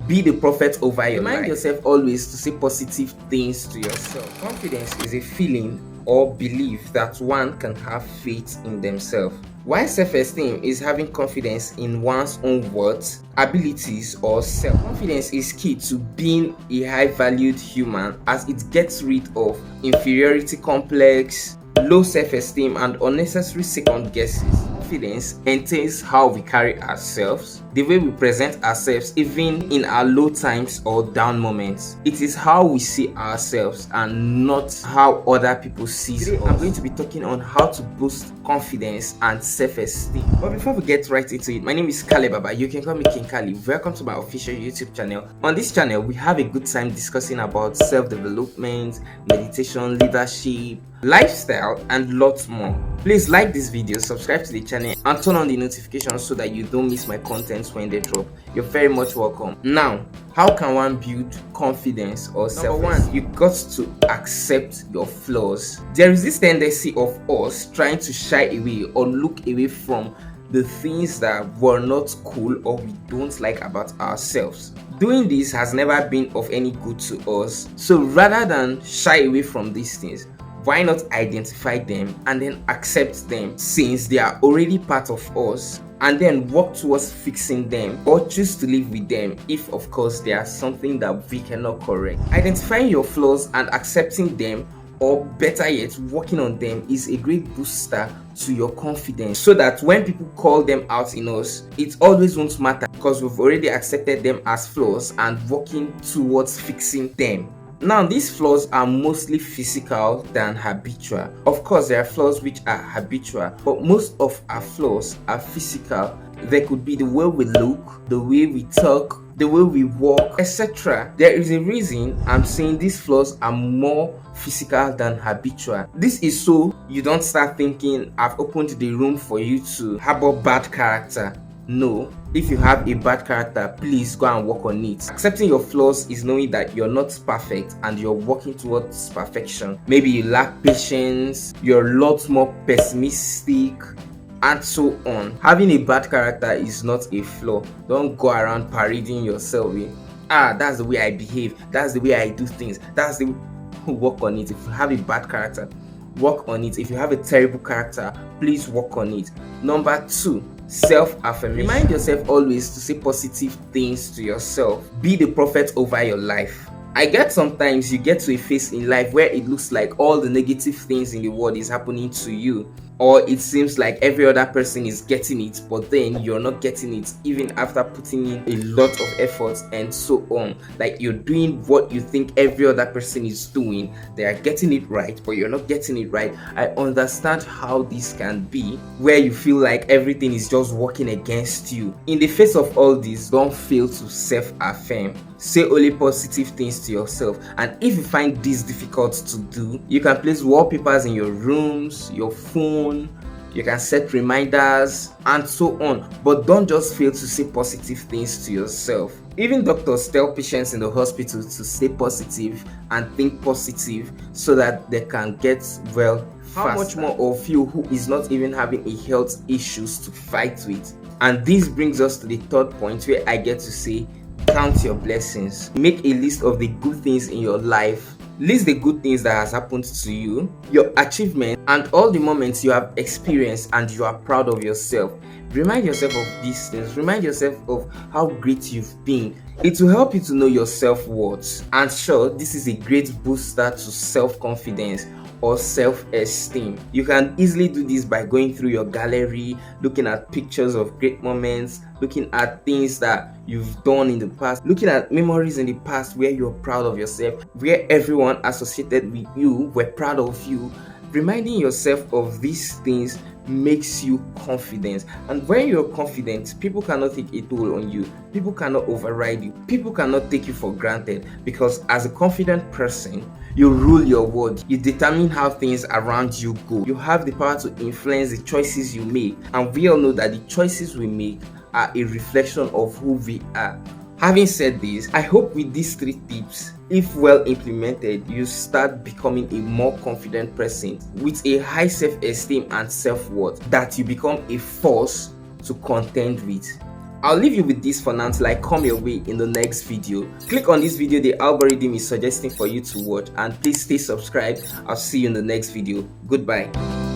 Be the prophet over your life. Remind yourself always to say positive things to yourself. Confidence is a feeling or belief that one can have faith in themselves. While self-esteem is having confidence in one's own worth, abilities, or self. Confidence is key to being a high-valued human as it gets rid of inferiority complex, low self-esteem, and unnecessary second guesses. Confidence entails how we carry ourselves, the way we present ourselves even in our low times or down moments. It is how we see ourselves and not how other people see us. Today I'm going to be talking on how to boost confidence and self-esteem. But before we get right into it, my name is Abah. You can call me King Kali. Welcome to my official YouTube channel. On this channel, we have a good time discussing about self-development, meditation, leadership, lifestyle, and lots more. Please like this video, subscribe to the channel, and turn on the notifications so that you don't miss my contents when they drop. You're very much welcome. Now, how can one build confidence or self-esteem? Number one, you got to accept your flaws. There is this tendency of us trying to shy away or look away from the things that were not cool or we don't like about ourselves. Doing this has never been of any good to us. So rather than shy away from these things, why not identify them and then accept them since they are already part of us, and then work towards fixing them or choose to live with them if of course they are something that we cannot correct. Identifying your flaws and accepting them, or better yet working on them, is a great booster to your confidence, so that when people call them out in us, it always won't matter because we've already accepted them as flaws and working towards fixing them. Now, these flaws are mostly physical than habitual. Of course, there are flaws which are habitual, but most of our flaws are physical. There could be the way we look, the way we talk, the way we walk, etc. There is a reason I'm saying these flaws are more physical than habitual. This is so you don't start thinking I've opened the room for you to harbor bad character. No, if you have a bad character, please go and work on it. Accepting your flaws is knowing that you're not perfect and you're working towards perfection. Maybe you lack patience, you're a lot more pessimistic, and so on. Having a bad character is not a flaw. Don't go around parading yourself with, that's the way I behave, that's the way I do things, that's the way. Work on it. If you have a bad character, work on it. If you have a terrible character, please work on it. Number two, self-affirmation. Remind yourself always to say positive things to yourself. Be the prophet over your life. I get sometimes you get to a phase in life where it looks like all the negative things in the world is happening to you, or it seems like every other person is getting it, but then you're not getting it even after putting in a lot of effort and so on. Like you're doing what you think every other person is doing. They are getting it right, but you're not getting it right. I understand how this can be, where you feel like everything is just working against you. In the face of all this, don't fail to self-affirm. Say only positive things to yourself, and if you find this difficult to do, you can place wallpapers in your rooms, your phone, you can set reminders and so on, but don't just fail to say positive things to yourself. Even doctors tell patients in the hospital to stay positive and think positive so that they can get well faster. How much more of you who is not even having a health issues to fight with? And this brings us to the third point, where I get to say, count your blessings. Make a list of the good things in your life. List the good things that has happened to you, your achievements, and all the moments you have experienced and you are proud of yourself. Remind yourself of these things. Remind yourself of how great you've been. It will help you to know your self-worth. And sure, this is a great booster to self-confidence or self-esteem. You can easily do this by going through your gallery, looking at pictures of great moments, looking at things that you've done in the past, looking at memories in the past where you're proud of yourself, where everyone associated with you were proud of you. Reminding yourself of these things makes you confident, and when you're confident, people cannot take a toll on you, people cannot override you, people cannot take you for granted, because as a confident person, you rule your world, you determine how things around you go, you have the power to influence the choices you make, and we all know that the choices we make are a reflection of who we are. Having said this, I hope with these 3 tips, if well implemented, you start becoming a more confident person with a high self-esteem and self-worth that you become a force to contend with. I'll leave you with this for now till I come your way in the next video. Click on this video the algorithm is suggesting for you to watch, and please stay subscribed. I'll see you in the next video. Goodbye.